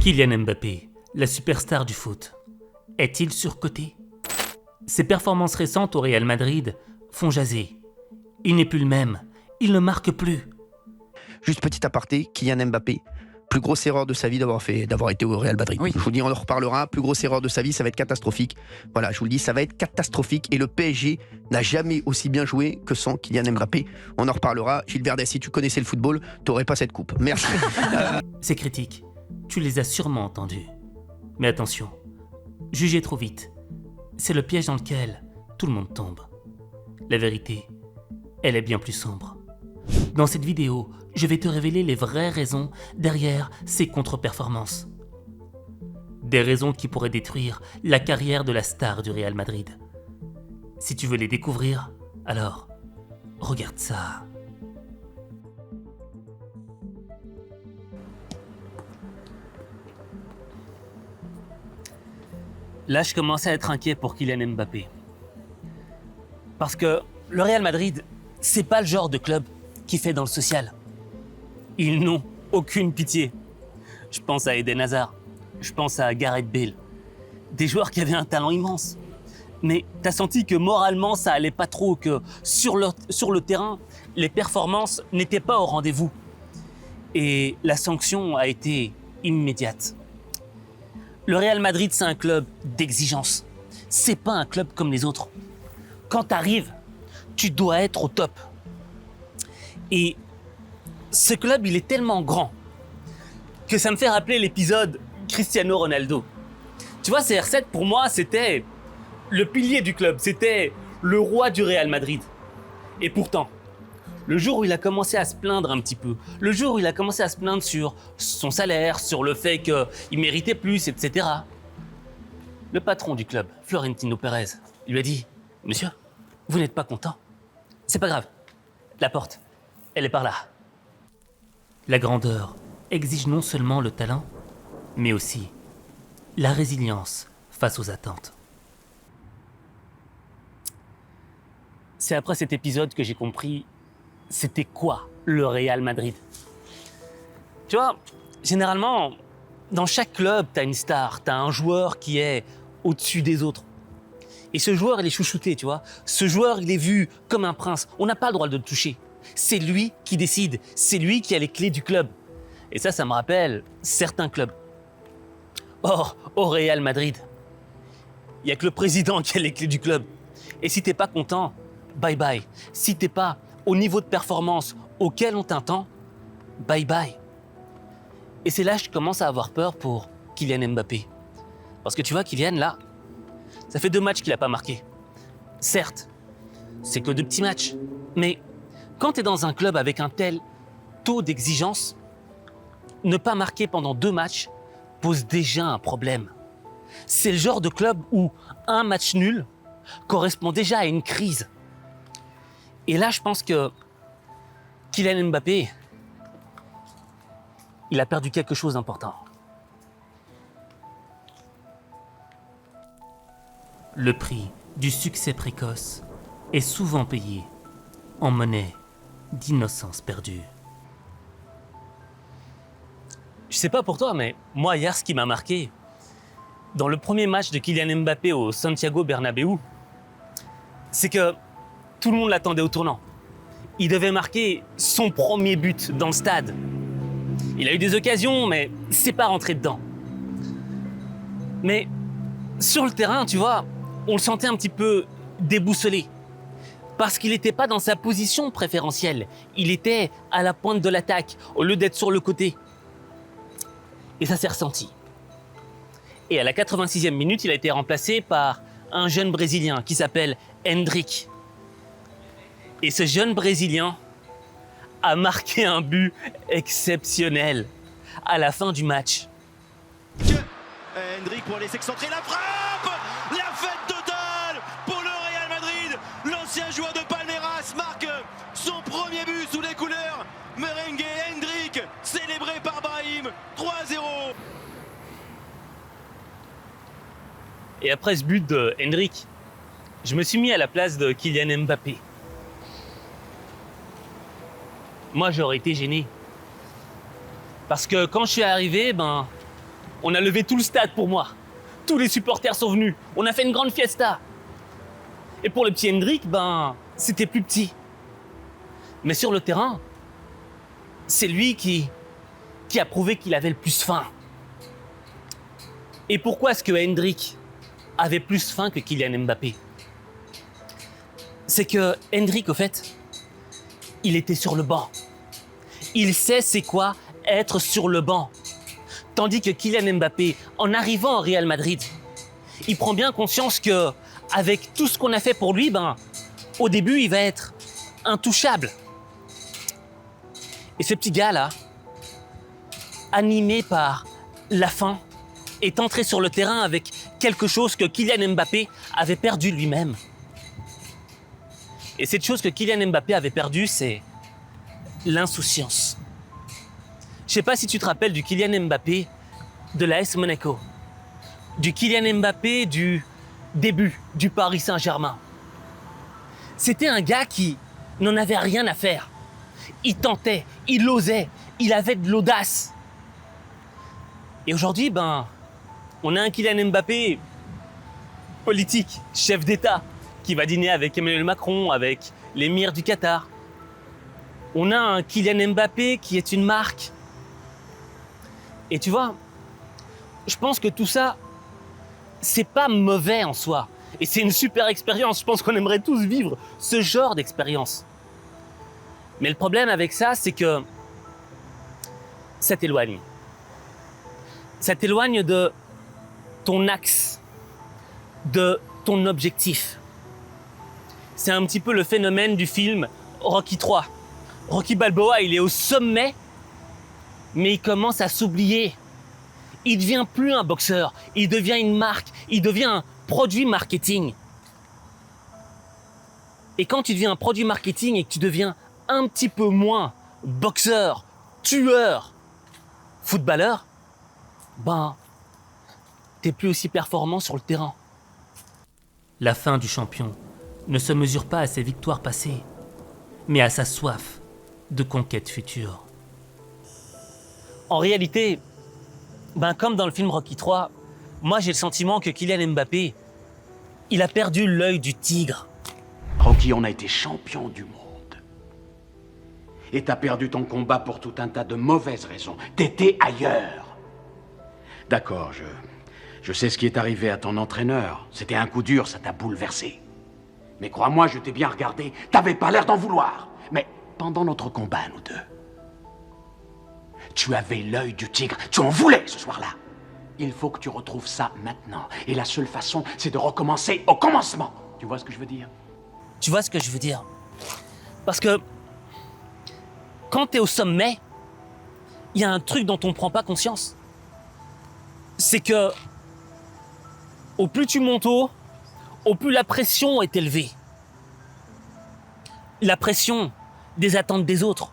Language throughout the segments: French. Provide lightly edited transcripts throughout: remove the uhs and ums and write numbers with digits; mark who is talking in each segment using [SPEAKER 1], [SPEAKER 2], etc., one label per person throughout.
[SPEAKER 1] Kylian Mbappé, la superstar du foot, est-il surcoté? Ses performances récentes au Real Madrid font jaser. Il n'est plus le même, il ne marque plus.
[SPEAKER 2] Juste petit aparté, Kylian Mbappé, plus grosse erreur de sa vie d'avoir été au Real Madrid.
[SPEAKER 3] Oui.
[SPEAKER 2] Je vous le dis, on en reparlera. Plus grosse erreur de sa vie, ça va être catastrophique. Voilà, je vous le dis, ça va être catastrophique. Et le PSG n'a jamais aussi bien joué que sans Kylian Mbappé. On en reparlera. Gilles Verdez, si tu connaissais le football, t'aurais pas cette coupe. Merci.
[SPEAKER 1] Ces critiques, tu les as sûrement entendues. Mais attention, juger trop vite, c'est le piège dans lequel tout le monde tombe. La vérité, elle est bien plus sombre. Dans cette vidéo, je vais te révéler les vraies raisons derrière ces contre-performances. Des raisons qui pourraient détruire la carrière de la star du Real Madrid. Si tu veux les découvrir, alors regarde ça. Là, je commence à être inquiet pour Kylian Mbappé. Parce que le Real Madrid, c'est pas le genre de club qui fait dans le social. Ils n'ont aucune pitié. Je pense à Eden Hazard, je pense à Gareth Bale. Des joueurs qui avaient un talent immense. Mais t'as senti que moralement, ça allait pas trop, que sur le terrain, les performances n'étaient pas au rendez-vous. Et la sanction a été immédiate. Le Real Madrid, c'est un club d'exigence. C'est pas un club comme les autres. Quand t'arrives, tu dois être au top. Et ce club, il est tellement grand que ça me fait rappeler l'épisode Cristiano Ronaldo. Tu vois, CR7, pour moi, c'était le pilier du club. C'était le roi du Real Madrid. Et pourtant, le jour où il a commencé à se plaindre un petit peu, le jour où il a commencé à se plaindre sur son salaire, sur le fait qu'il méritait plus, etc., le patron du club, Florentino Pérez, lui a dit « Monsieur, vous n'êtes pas content? C'est pas grave. La porte, elle est par là. » La grandeur exige non seulement le talent, mais aussi la résilience face aux attentes. C'est après cet épisode que j'ai compris c'était quoi le Real Madrid. Tu vois, généralement, dans chaque club, t'as une star, t'as un joueur qui est au-dessus des autres. Et ce joueur, il est chouchouté, tu vois. Ce joueur, il est vu comme un prince. On n'a pas le droit de le toucher. C'est lui qui décide. C'est lui qui a les clés du club. Et ça me rappelle certains clubs. Or, au Real Madrid, il n'y a que le président qui a les clés du club. Et si t'es pas content, bye bye. Si t'es pas au niveau de performance auquel on t'attend, bye bye. Et c'est là que je commence à avoir peur pour Kylian Mbappé. Parce que tu vois, Kylian, là, ça fait 2 matchs qu'il n'a pas marqué. Certes, c'est que 2 petits matchs. Mais quand tu es dans un club avec un tel taux d'exigence, ne pas marquer pendant 2 matchs pose déjà un problème. C'est le genre de club où un match nul correspond déjà à une crise. Et là, je pense que Kylian Mbappé, il a perdu quelque chose d'important. Le prix du succès précoce est souvent payé en monnaie d'innocence perdue. Je sais pas pour toi, mais moi hier, ce qui m'a marqué, dans le premier match de Kylian Mbappé au Santiago Bernabéu, c'est que tout le monde l'attendait au tournant. Il devait marquer son premier but dans le stade. Il a eu des occasions, mais c'est pas rentré dedans. Mais sur le terrain, tu vois, on le sentait un petit peu déboussolé. Parce qu'il n'était pas dans sa position préférentielle. Il était à la pointe de l'attaque, au lieu d'être sur le côté. Et ça s'est ressenti. Et à la 86e minute, il a été remplacé par un jeune Brésilien qui s'appelle Endrick. Et ce jeune Brésilien a marqué un but exceptionnel à la fin du match.
[SPEAKER 4] Endrick pour aller s'excentrer, la frappe! La fête totale pour le Real Madrid! L'ancien joueur de Palmeiras marque son premier but sous les couleurs merengue. Endrick, célébré par Brahim, 3-0.
[SPEAKER 1] Et après ce but de Endrick, je me suis mis à la place de Kylian Mbappé. Moi, j'aurais été gêné. Parce que quand je suis arrivé, On a levé tout le stade pour moi. Tous les supporters sont venus. On a fait une grande fiesta. Et pour le petit Hendrik, c'était plus petit. Mais sur le terrain, c'est lui qui a prouvé qu'il avait le plus faim. Et pourquoi est-ce que Hendrik avait plus faim que Kylian Mbappé? C'est que Hendrik, au fait, il était sur le banc. Il sait c'est quoi être sur le banc. Tandis que Kylian Mbappé, en arrivant au Real Madrid, il prend bien conscience que avec tout ce qu'on a fait pour lui, au début, il va être intouchable. Et ce petit gars-là, animé par la faim, est entré sur le terrain avec quelque chose que Kylian Mbappé avait perdu lui-même. Et cette chose que Kylian Mbappé avait perdue, c'est l'insouciance. Je sais pas si tu te rappelles du Kylian Mbappé de l'AS Monaco, du Kylian Mbappé du début du Paris Saint-Germain. C'était un gars qui n'en avait rien à faire. Il tentait, il osait, il avait de l'audace. Et aujourd'hui, on a un Kylian Mbappé politique, chef d'État, qui va dîner avec Emmanuel Macron, avec l'émir du Qatar. On a un Kylian Mbappé qui est une marque. Et tu vois, je pense que tout ça, c'est pas mauvais en soi. Et c'est une super expérience. Je pense qu'on aimerait tous vivre ce genre d'expérience. Mais le problème avec ça, c'est que ça t'éloigne. Ça t'éloigne de ton axe, de ton objectif. C'est un petit peu le phénomène du film Rocky III. Rocky Balboa, il est au sommet, mais il commence à s'oublier. Il ne devient plus un boxeur, il devient une marque, il devient un produit marketing. Et quand tu deviens un produit marketing et que tu deviens un petit peu moins boxeur, tueur, footballeur, t'es plus aussi performant sur le terrain. La fin du champion ne se mesure pas à ses victoires passées, mais à sa soif de conquête future. En réalité, comme dans le film Rocky III, moi j'ai le sentiment que Kylian Mbappé, il a perdu l'œil du tigre.
[SPEAKER 3] Rocky, on a été champion du monde. Et t'as perdu ton combat pour tout un tas de mauvaises raisons. T'étais ailleurs. D'accord, je sais ce qui est arrivé à ton entraîneur. C'était un coup dur, ça t'a bouleversé. Mais crois-moi, je t'ai bien regardé. T'avais pas l'air d'en vouloir. Mais pendant notre combat, nous deux, tu avais l'œil du tigre. Tu en voulais ce soir-là. Il faut que tu retrouves ça maintenant. Et la seule façon, c'est de recommencer au commencement. Tu vois ce que je veux dire?
[SPEAKER 1] Tu vois ce que je veux dire? Parce que quand t'es au sommet, il y a un truc dont on ne prend pas conscience. C'est que au plus tu montes haut, au plus la pression est élevée. La pression des attentes des autres.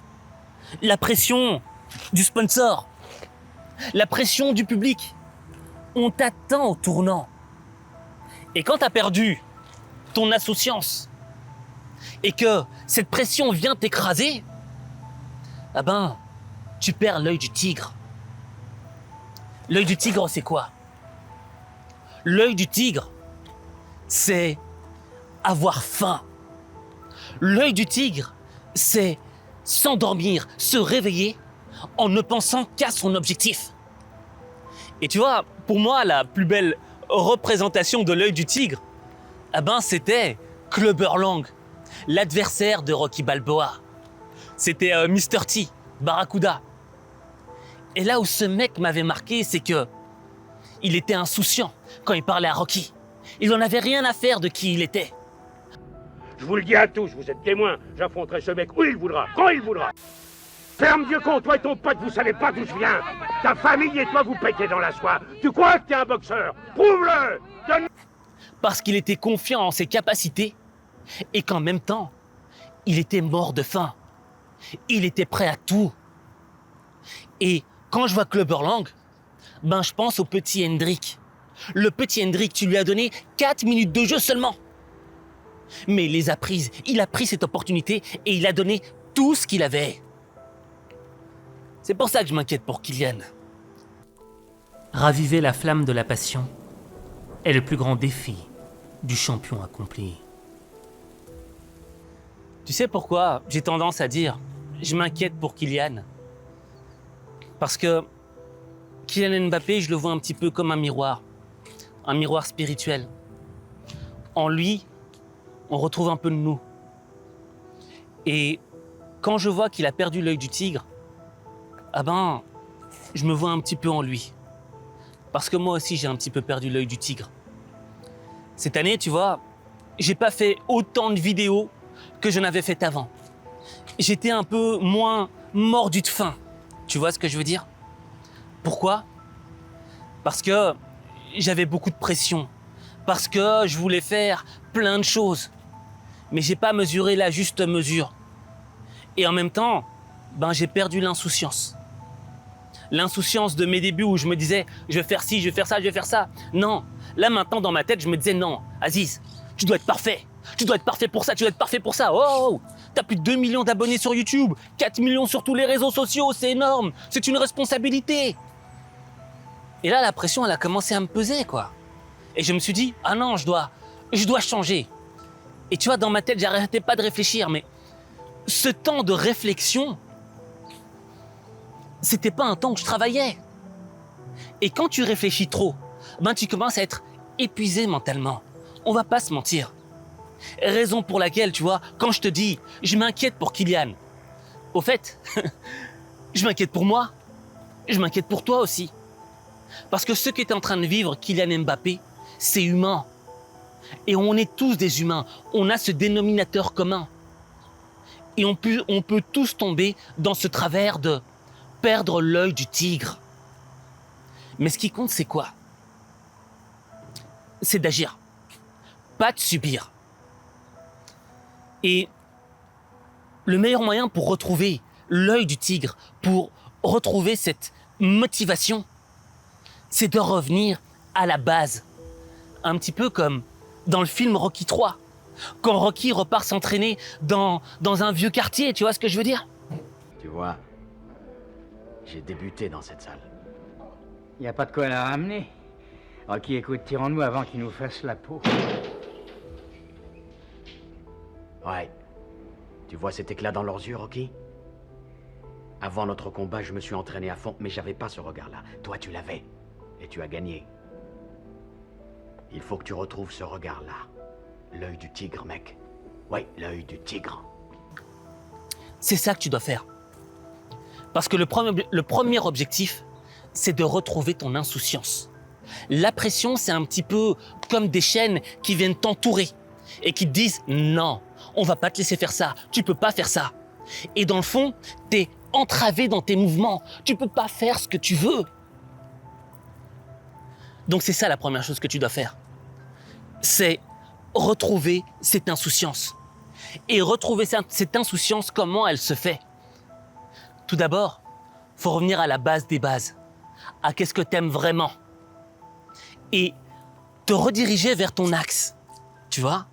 [SPEAKER 1] La pression du sponsor. La pression du public. On t'attend au tournant. Et quand tu as perdu ton insouciance et que cette pression vient t'écraser, tu perds l'œil du tigre. L'œil du tigre, c'est quoi? L'œil du tigre, c'est avoir faim. L'œil du tigre, c'est s'endormir, se réveiller en ne pensant qu'à son objectif. Et tu vois, pour moi, la plus belle représentation de l'œil du tigre, c'était Clubber Lang, l'adversaire de Rocky Balboa. C'était Mr. T, Barracuda. Et là où ce mec m'avait marqué, c'est que il était insouciant quand il parlait à Rocky. Il n'en avait rien à faire de qui il était.
[SPEAKER 5] Je vous le dis à tous, vous êtes témoins. J'affronterai ce mec où il voudra, quand il voudra. Ferme Dieu con, toi et ton pote, vous savez pas d'où je viens. Ta famille et toi, vous pétez dans la soie. Tu crois que t'es un boxeur? Prouve-le! Donne...
[SPEAKER 1] Parce qu'il était confiant en ses capacités et qu'en même temps, il était mort de faim. Il était prêt à tout. Et quand je vois Clubber Lang, je pense au petit Hendrik. Le petit Hendrik, tu lui as donné 4 minutes de jeu seulement. Mais il les a prises. Il a pris cette opportunité et il a donné tout ce qu'il avait. C'est pour ça que je m'inquiète pour Kylian. Raviver la flamme de la passion est le plus grand défi du champion accompli. Tu sais pourquoi j'ai tendance à dire « je m'inquiète pour Kylian ». Parce que Kylian Mbappé, je le vois un petit peu comme un miroir spirituel. En lui, on retrouve un peu de nous. Et quand je vois qu'il a perdu l'œil du tigre, je me vois un petit peu en lui. Parce que moi aussi, j'ai un petit peu perdu l'œil du tigre. Cette année, tu vois, j'ai pas fait autant de vidéos que je n'avais fait avant. J'étais un peu moins mordu de faim. Tu vois ce que je veux dire? Pourquoi? Parce que j'avais beaucoup de pression. Parce que je voulais faire plein de choses. Mais j'ai pas mesuré la juste mesure. Et en même temps, j'ai perdu l'insouciance. L'insouciance de mes débuts où je me disais « je vais faire ci, je vais faire ça, je vais faire ça ». Non, là maintenant dans ma tête, je me disais « non, Aziz, tu dois être parfait. Tu dois être parfait pour ça, tu dois être parfait pour ça. Oh, t'as plus de 2 millions d'abonnés sur YouTube, 4 millions sur tous les réseaux sociaux, c'est énorme, c'est une responsabilité ». Et là, la pression, elle a commencé à me peser, quoi. Et je me suis dit « ah non, je dois changer ». Et tu vois, dans ma tête, j'arrêtais pas de réfléchir, mais ce temps de réflexion, c'était pas un temps où je travaillais. Et quand tu réfléchis trop, tu commences à être épuisé mentalement. On va pas se mentir. Raison pour laquelle, tu vois, quand je te dis, je m'inquiète pour Kylian, au fait, je m'inquiète pour moi, je m'inquiète pour toi aussi. Parce que ce qu'est en train de vivre Kylian Mbappé, c'est humain. Et on est tous des humains, on a ce dénominateur commun. Et on peut tous tomber dans ce travers de perdre l'œil du tigre. Mais ce qui compte, c'est quoi? C'est d'agir, pas de subir. Et le meilleur moyen pour retrouver l'œil du tigre, pour retrouver cette motivation, c'est de revenir à la base. Un petit peu comme dans le film Rocky III, quand Rocky repart s'entraîner dans un vieux quartier, tu vois ce que je veux dire?
[SPEAKER 3] Tu vois, j'ai débuté dans cette salle.
[SPEAKER 6] Y a pas de quoi la ramener. Rocky, écoute, tirons-nous avant qu'il nous fasse la peau.
[SPEAKER 3] Ouais. Tu vois cet éclat dans leurs yeux, Rocky? Avant notre combat, je me suis entraîné à fond, mais j'avais pas ce regard-là. Toi, tu l'avais. Et tu as gagné. Il faut que tu retrouves ce regard-là. L'œil du tigre, mec. Ouais, l'œil du tigre.
[SPEAKER 1] C'est ça que tu dois faire. Parce que le premier objectif, c'est de retrouver ton insouciance. La pression, c'est un petit peu comme des chaînes qui viennent t'entourer et qui te disent « non, on va pas te laisser faire ça, tu peux pas faire ça ». Et dans le fond, t'es entravé dans tes mouvements, tu peux pas faire ce que tu veux. Donc c'est ça la première chose que tu dois faire. C'est retrouver cette insouciance. Et retrouver cette insouciance, comment elle se fait? Tout d'abord, il faut revenir à la base des bases, à qu'est-ce que tu aimes vraiment. Et te rediriger vers ton axe, tu vois?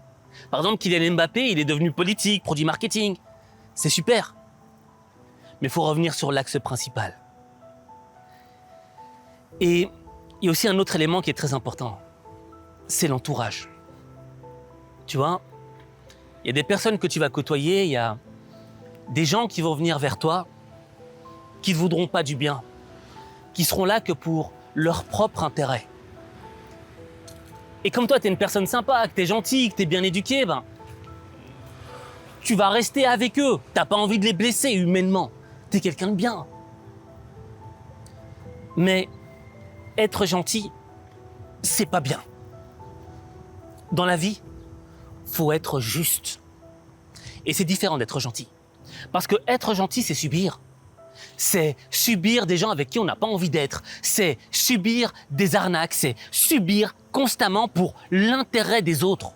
[SPEAKER 1] Par exemple, Kylian Mbappé, il est devenu politique, produit marketing. C'est super. Mais il faut revenir sur l'axe principal. Et il y a aussi un autre élément qui est très important, c'est l'entourage. Tu vois, il y a des personnes que tu vas côtoyer, il y a des gens qui vont venir vers toi, qui ne voudront pas du bien, qui seront là que pour leur propre intérêt. Et comme toi, tu es une personne sympa, que tu es gentil, que tu es bien éduqué, tu vas rester avec eux. Tu n'as pas envie de les blesser humainement. Tu es quelqu'un de bien. Mais être gentil, c'est pas bien. Dans la vie, faut être juste. Et c'est différent d'être gentil. Parce que être gentil, c'est subir. C'est subir des gens avec qui on n'a pas envie d'être. C'est subir des arnaques. C'est subir constamment pour l'intérêt des autres.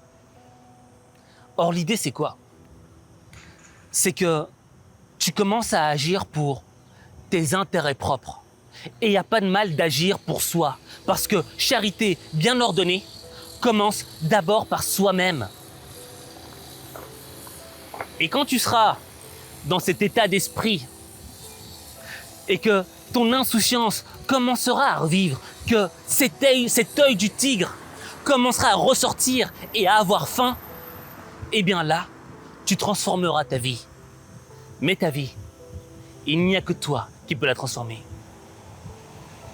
[SPEAKER 1] Or, l'idée, c'est quoi? C'est que tu commences à agir pour tes intérêts propres. Et il n'y a pas de mal d'agir pour soi. Parce que charité bien ordonnée commence d'abord par soi-même. Et quand tu seras dans cet état d'esprit et que ton insouciance commenceras à revivre, que cet œil du tigre commencera à ressortir et à avoir faim, eh bien là, tu transformeras ta vie. Mais ta vie, il n'y a que toi qui peux la transformer.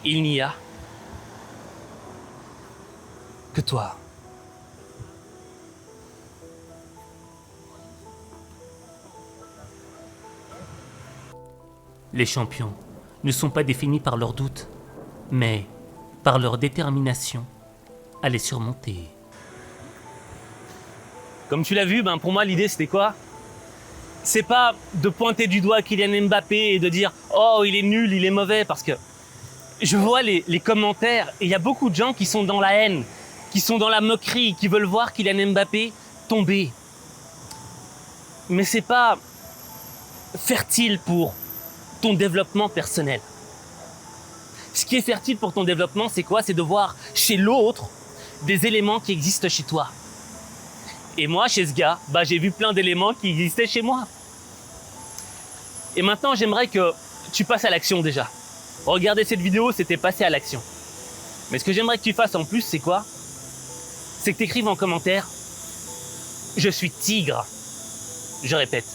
[SPEAKER 1] Il n'y a que toi. Les champions ne sont pas définis par leurs doutes, mais par leur détermination à les surmonter. Comme tu l'as vu, pour moi l'idée c'était quoi? C'est pas de pointer du doigt Kylian Mbappé et de dire « Oh, il est nul, il est mauvais » parce que je vois les commentaires et il y a beaucoup de gens qui sont dans la haine, qui sont dans la moquerie, qui veulent voir Kylian Mbappé tomber. Mais c'est pas fertile pour ton développement personnel. Ce qui est fertile pour ton développement, c'est quoi? C'est de voir chez l'autre des éléments qui existent chez toi. Et moi, chez ce gars, j'ai vu plein d'éléments qui existaient chez moi. Et maintenant, j'aimerais que tu passes à l'action déjà. Regarder cette vidéo, c'était passer à l'action. Mais ce que j'aimerais que tu fasses en plus, c'est quoi? C'est que tu écrives en commentaire « Je suis tigre ». Je répète.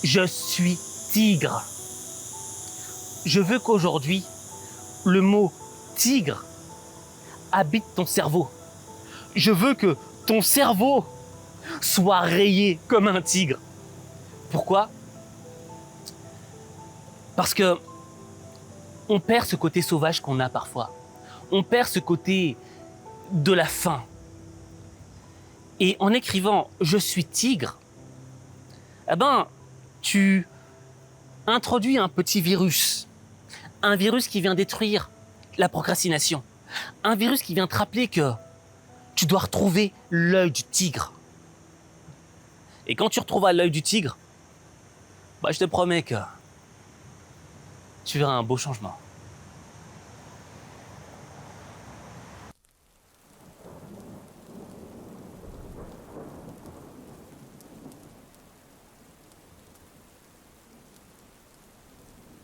[SPEAKER 1] Je suis tigre. Je veux qu'aujourd'hui, le mot tigre habite ton cerveau. Je veux que ton cerveau soit rayé comme un tigre. Pourquoi? Parce que on perd ce côté sauvage qu'on a parfois. On perd ce côté de la faim. Et en écrivant « Je suis tigre », tu introduis un petit virus. Un virus qui vient détruire la procrastination. Un virus qui vient te rappeler que tu dois retrouver l'œil du tigre. Et quand tu retrouveras l'œil du tigre, je te promets que tu verras un beau changement.